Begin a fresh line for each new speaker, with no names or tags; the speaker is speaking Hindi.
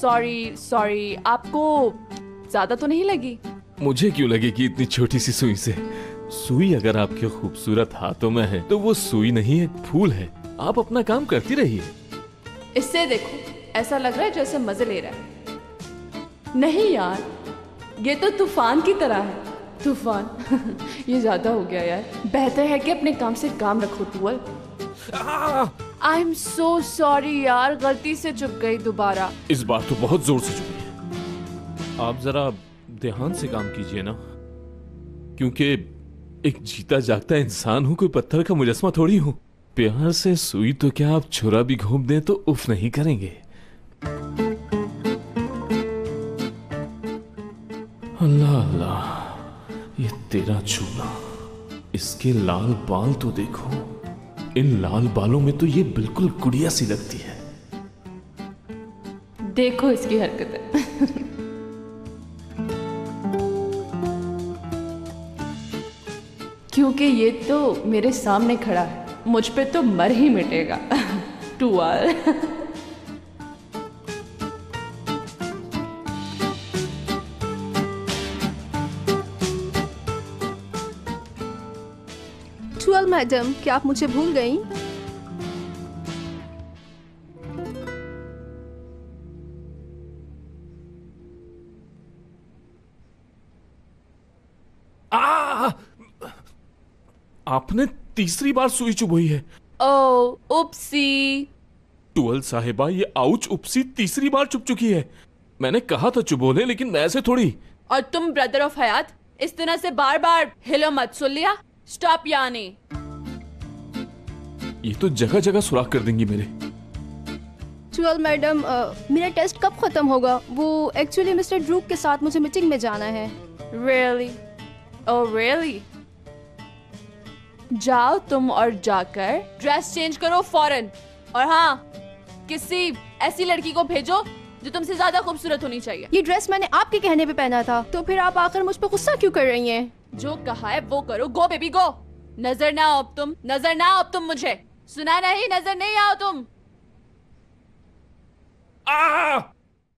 सॉरी सॉरी, आपको ज्यादा तो नहीं लगी?
मुझे क्यों लगेगी इतनी छोटी सी सुई से? सुई अगर आपके खूबसूरत हाथों में है तो वो सुई नहीं, एक फूल है। आप अपना काम करती रहिए।
इससे देखो, ऐसा लग रहा है जैसे मजे ले रहा है। नहीं यार, ये तो तूफान की तरह है। तूफान ये ज्यादा हो गया यार। बेहतर है कि अपने काम से काम रखो तुअल। आई एम सो सॉरी यार, गलती से चुप गई दोबारा।
इस बार तो बहुत जोर से चुकी है। आप जरा ध्यान से काम कीजिए ना, क्योंकि एक जीता जागता इंसान हूं, कोई पत्थर का मुजस्मा थोड़ी हूं। प्यार से सुई तो क्या, आप छुरा भी घूम दें तो उफ नहीं करेंगे। अल्लाह अल्लाह, ये तेरा चूना, इसके लाल बाल तो देखो। इन लाल बालों में तो ये बिल्कुल गुड़िया सी लगती है।
देखो इसकी हरकतें। क्योंकि ये तो मेरे सामने खड़ा है, मुझ पे तो मर ही मिटेगा। टूअल।
टूअल मैडम, क्या आप मुझे भूल गई?
आपने तीसरी बार सुई चुभोई है।
ओ उपसी।
टूअल साहिबा, ये आउच उपसी तीसरी बार चुभ चुकी है। मैंने कहा था चुभोने, लेकिन ऐसे थोड़ी।
और तुम ब्रदर ऑफ हयात इस तरह से बार बार हिलो मत, सुन लिया? स्टॉप यानी।
ये तो जगह जगह सुराख कर देंगी मेरे।
टूअल मैडम, मेरा टेस्ट कब खत्म होगा? वो एक्चुअली मिस्टर ड्रूक के साथ मुझे मीटिंग में जाना है।
Really? Oh really? जाओ तुम और जाकर ड्रेस चेंज करो फौरन। और हाँ, किसी ऐसी लड़की को भेजो जो तुमसे ज्यादा खूबसूरत होनी चाहिए।
ये ड्रेस मैंने आपके कहने पे पहना था, तो फिर आप आकर मुझ पर गुस्सा क्यों कर रही हैं?
जो कहा है वो करो। गो बेबी गो। नजर ना आओ अब तुम, नजर ना आओ अब तुम मुझे। सुना नहीं? नजर नहीं आओ तुम।